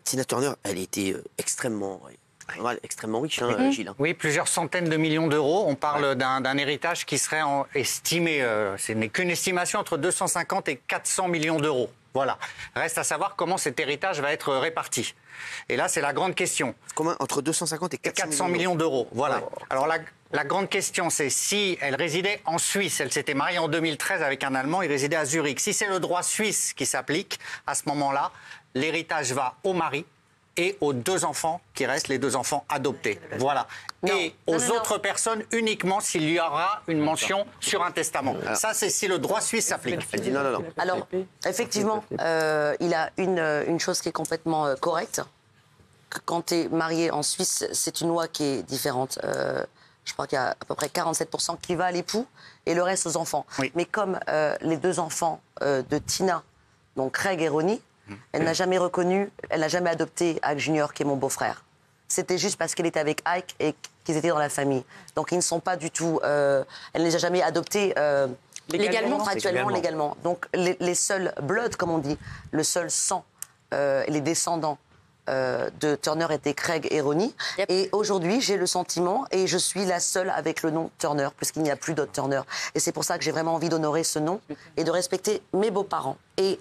Tina Turner, elle était extrêmement riche, hein, Gilles. Oui, plusieurs centaines de millions d'euros. On parle d'un héritage qui serait estimé, ce n'est qu'une estimation, entre 250 et 400 millions d'euros. Voilà. Reste à savoir comment cet héritage va être réparti. Et là, c'est la grande question. Comment, entre 250 et 400 millions d'euros. Voilà. Alors la grande question, c'est si elle résidait en Suisse. Elle s'était mariée en 2013 avec un Allemand, il résidait à Zurich. Si c'est le droit suisse qui s'applique, à ce moment-là, l'héritage va au mari et aux 2 enfants qui restent, les 2 enfants adoptés. Voilà. Et aux autres personnes uniquement s'il y aura une mention sur un testament. Ça, c'est si le droit suisse s'applique. Elle dit non. Alors, effectivement, il a une chose qui est complètement correcte. Quand tu es marié en Suisse, c'est une loi qui est différente. Je crois qu'il y a à peu près 47% qui va à l'époux et le reste aux enfants. Oui. Mais comme les 2 enfants de Tina, donc Craig et Ronnie, elle n'a jamais reconnu, elle n'a jamais adopté Ike Junior, qui est mon beau-frère. C'était juste parce qu'elle était avec Ike et qu'ils étaient dans la famille. Donc ils ne sont pas du tout... elle ne les a jamais adoptés légalement. Donc les seuls blood, comme on dit, le seul sang, les descendants de Turner étaient Craig et Ronnie. Yep. Et aujourd'hui, j'ai le sentiment, et je suis la seule avec le nom Turner, puisqu'il n'y a plus d'autres Turner. Et c'est pour ça que j'ai vraiment envie d'honorer ce nom et de respecter mes beaux-parents. Et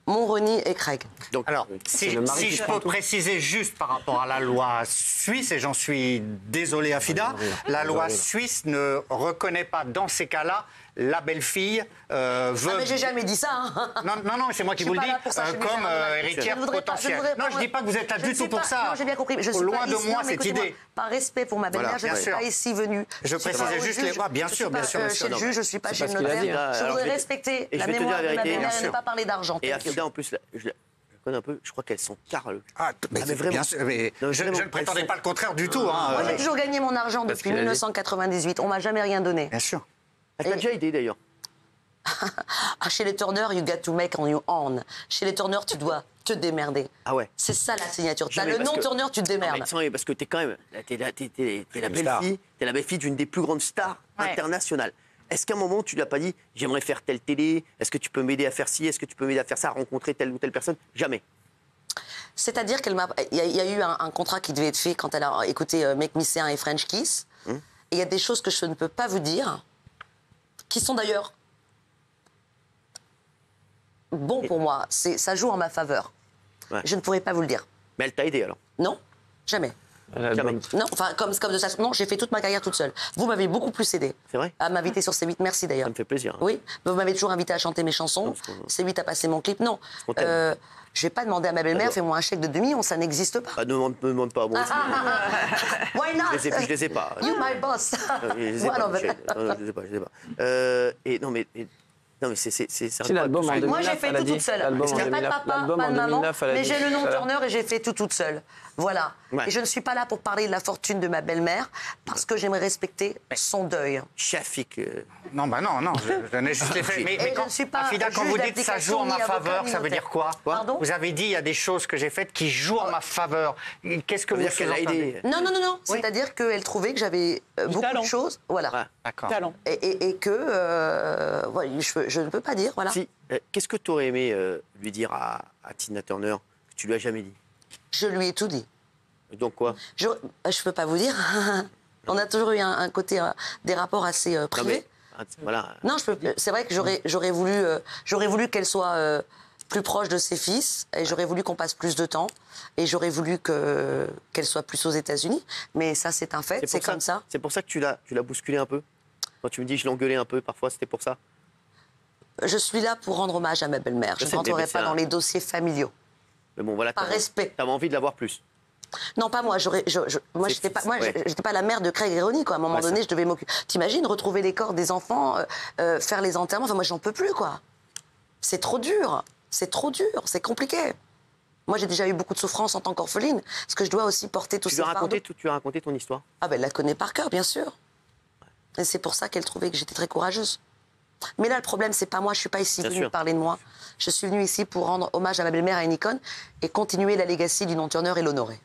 mon Ronnie et Craig. Donc, alors, si je peux préciser juste par rapport à la loi suisse, et j'en suis désolé Afida, la loi suisse ne reconnaît pas dans ces cas-là la belle-fille veuve... Ah mais j'ai jamais dit ça, hein. Non, c'est moi qui vous le dis, comme héritière potentielle. Non, je ne dis pas que vous êtes là du tout pour ça. Non, j'ai bien compris. Je suis loin pas de ici, moi non, cette idée. Par respect pour ma belle-mère, je ne suis pas ici venue. Je précisais juste les lois, bien sûr. Chez le juge, je ne suis pas chez le notaire. Je voudrais respecter la mémoire de ma belle-mère et ne pas parler d'argent. Et Afida, en plus, je la connais un peu, je crois qu'elles sont carreux. Mais vraiment. Bien sûr, mais je ne prétendais pas le contraire du tout. Moi, j'ai toujours gagné mon argent depuis 1998. On ne m'a jamais rien donné. Bien sûr. Elle t'a déjà aidé, d'ailleurs. Chez les Turner, you got to make on your own. Chez les Turner, tu dois te démerder. Ah ouais. C'est ça la signature. T'as le nom Turner, tu te démerdes. Parce que t'es quand même, t'es la belle-fille d'une des plus grandes stars internationales. Est-ce qu'à un moment, tu lui as pas dit, j'aimerais faire telle télé, est-ce que tu peux m'aider à faire ci, est-ce que tu peux m'aider à faire ça, à rencontrer telle ou telle personne? Jamais. C'est-à-dire qu'il y a eu un contrat qui devait être fait quand elle a écouté Make Me Say et French Kiss. Et il y a des choses que je ne peux pas vous dire, qui sont d'ailleurs bons pour moi. Ça joue en ma faveur. Ouais. Je ne pourrais pas vous le dire. Mais elle t'a aidé alors? Non, jamais. Jamais. Non, enfin, comme de ça. Non, j'ai fait toute ma carrière toute seule. Vous m'avez beaucoup plus aidé. C'est vrai? À m'inviter sur C8. Merci d'ailleurs. Ça me fait plaisir. Hein. Oui. Vous m'avez toujours invité à chanter mes chansons. C8 a passé mon clip. Non. Je ne vais pas demander à ma belle-mère, fais-moi un chèque de 2 millions. Ça n'existe pas. Ne me demande pas à moi aussi. Why not? Je les ai pas. You my boss. Je les ai pas. Et non, mais c'est l'album en 2009. Moi, j'ai fait tout toute seule. Il n'y a pas de papa, pas de maman, mais j'ai le nom Turner et j'ai fait tout toute seule. Voilà. Ouais. Et je ne suis pas là pour parler de la fortune de ma belle-mère parce que j'aimerais respecter son deuil. Chafik. Non, je n'ai juste les faits. Mais quand, Afida, quand vous dites ça joue en ma faveur, ça veut dire quoi? Pardon? Vous avez dit il y a des choses que j'ai faites qui jouent en ma faveur. Qu'est-ce que vous dire qu'elle a aidé? Non. Oui. C'est-à-dire qu'elle trouvait que j'avais beaucoup de choses. Voilà. Ouais. D'accord. Et que je ne peux pas dire. Voilà. Si, qu'est-ce que tu aurais aimé lui dire à Tina Turner que tu lui as jamais dit? Je lui ai tout dit. Donc quoi? Je peux pas vous dire. On a toujours eu un côté, des rapports assez privés. Voilà. Non, c'est vrai que j'aurais voulu qu'elle soit plus proche de ses fils, et j'aurais voulu qu'on passe plus de temps, et j'aurais voulu qu'elle soit plus aux États-Unis. Mais ça, c'est un fait, c'est comme ça. C'est pour ça que tu l'as bousculé un peu? Quand tu me dis je l'engueulais un peu, parfois, c'était pour ça? Je suis là pour rendre hommage à ma belle-mère. Je ne rentrerai pas dans les dossiers familiaux. Mais bon, voilà. Par respect. T'avais envie de l'avoir plus? Non, pas moi. Moi, j'étais pas la mère de Craig et Ronnie, quoi. À un moment donné, je devais m'occuper. T'imagines, retrouver les corps des enfants, faire les enterrements. Enfin, moi, j'en peux plus, quoi. C'est trop dur. C'est trop dur. C'est compliqué. Moi, j'ai déjà eu beaucoup de souffrance en tant qu'orpheline, parce que je dois aussi porter tous ces fardeaux. Tu as raconté ton histoire? Ah ben, elle la connaît par cœur, bien sûr. Et c'est pour ça qu'elle trouvait que j'étais très courageuse. Mais là, le problème, c'est pas moi. Je suis pas ici venue parler de moi. Je suis venue ici pour rendre hommage à ma belle-mère, à une icône, et continuer la legacy du nom Turner et l'honorer.